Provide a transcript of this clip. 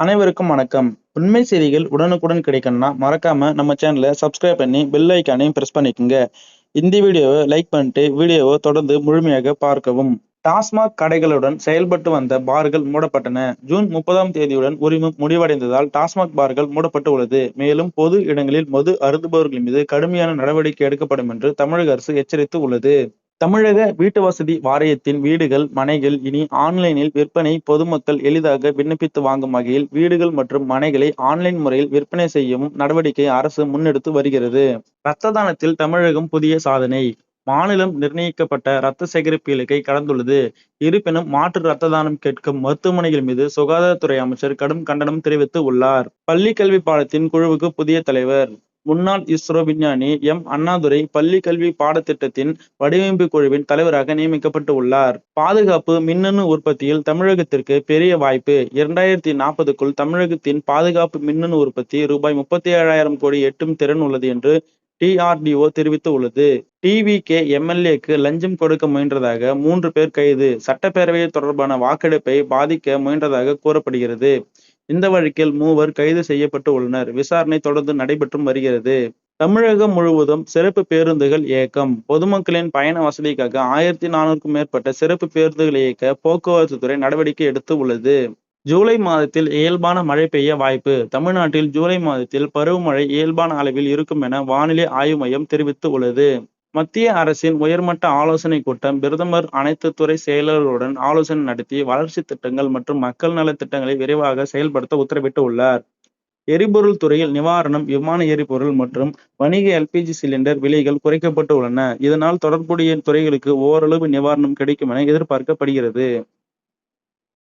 அனைவருக்கும் வணக்கம். உண்மை செய்திகள் உடனுக்குடன் கிடைக்கணும்னா, மறக்காம நம்ம சேனல சப்ஸ்கிரைப் பண்ணி பெல் ஐகானையும் பிரஸ் பண்ணிக்கங்க. இந்த வீடியோவை லைக் பண்ணிட்டு வீடியோவை தொடர்ந்து முழுமையாக பார்க்கவும். டாஸ்மாக் கடைகளுடன் செயல்பட்டு வந்த பார்கள் மூடப்பட்டன. ஜூன் 30ஆம் தேதியுடன் உரிமம் முடிவடைந்ததால் டாஸ்மாக் பார்கள் மூடப்பட்டு உள்ளது. மேலும் பொது இடங்களில் மது அருந்துபவர்கள் மீது கடுமையான நடவடிக்கை எடுக்கப்படும் என்று தமிழக அரசு எச்சரித்து உள்ளது. தமிழக வீட்டுவசதி வாரியத்தின் வீடுகள், மனைகள் இனி ஆன்லைனில் விற்பனை. பொதுமக்கள் எளிதாக விண்ணப்பித்து வாங்கும் வகையில் வீடுகள் மற்றும் மனைகளை ஆன்லைன் முறையில் விற்பனை செய்யவும் நடவடிக்கை அரசு முன்னெடுத்து வருகிறது. ரத்த தானத்தில் தமிழகம் புதிய சாதனை. மாநிலம் நிர்ணயிக்கப்பட்ட ரத்த சேகரிப்பு இலக்கை கடந்துள்ளது. இருப்பினும் மாற்று ரத்த தானம் கேட்கும் மருத்துவமனைகள் மீது சுகாதாரத்துறை அமைச்சர் கடும் கண்டனம் தெரிவித்து உள்ளார். பள்ளி கல்வி பாடத்தின் குழுவுக்கு புதிய தலைவர். முன்னாள் இஸ்ரோ விஞ்ஞானி எம். அண்ணாதுரை பள்ளி கல்வி பாடத்திட்டத்தின் வடிவமைப்பு குழுவின் தலைவராக நியமிக்கப்பட்டு உள்ளார். பாதுகாப்பு மின்னணு உற்பத்தியில் தமிழகத்திற்கு பெரிய வாய்ப்பு. 2040க்குள் தமிழகத்தின் பாதுகாப்பு மின்னணு உற்பத்தி ரூபாய் 37,000 கோடி எட்டும் திறன் உள்ளது என்று DRDO தெரிவித்து உள்ளது. டிவிகே எம்எல்ஏக்கு லஞ்சம் கொடுக்க முயன்றதாக 3 பேர் கைது. சட்டப்பேரவை தொடர்பான வாக்கெடுப்பை பாதிக்க முயன்றதாக கூறப்படுகிறது. இந்த வழக்கில் 3 கைது செய்யப்பட்டு உள்ளனர். விசாரணை தொடர்ந்து நடைபெற்றும் வருகிறது. தமிழகம் முழுவதும் சிறப்பு பேருந்துகள் இயக்கம். பொதுமக்களின் பயண வசதிக்காக 1400க்கும் மேற்பட்ட சிறப்பு பேருந்துகள் இயக்க போக்குவரத்து துறை நடவடிக்கை எடுத்து உள்ளது. ஜூலை மாதத்தில் இயல்பான மழை பெய்ய வாய்ப்பு. தமிழ்நாட்டில் ஜூலை மாதத்தில் பருவமழை இயல்பான அளவில் இருக்கும் என வானிலை ஆய்வு மையம் தெரிவித்து உள்ளது. மத்திய அரசின் உயர்மட்ட ஆலோசனை கூட்டம். பிரதமர் அனைத்து துறை செயலர்களுடன் ஆலோசனை நடத்தி வளர்ச்சி திட்டங்கள் மற்றும் மக்கள் நல திட்டங்களை விரைவாக செயல்படுத்த உத்தரவிட்டு உள்ளார். எரிபொருள் துறையில் நிவாரணம். விமான எரிபொருள் மற்றும் வணிக LPG சிலிண்டர் விலைகள் குறைக்கப்பட்டு உள்ளன. இதனால் தொடர்புடைய துறைகளுக்கு ஓரளவு நிவாரணம் கிடைக்கும் என எதிர்பார்க்கப்படுகிறது.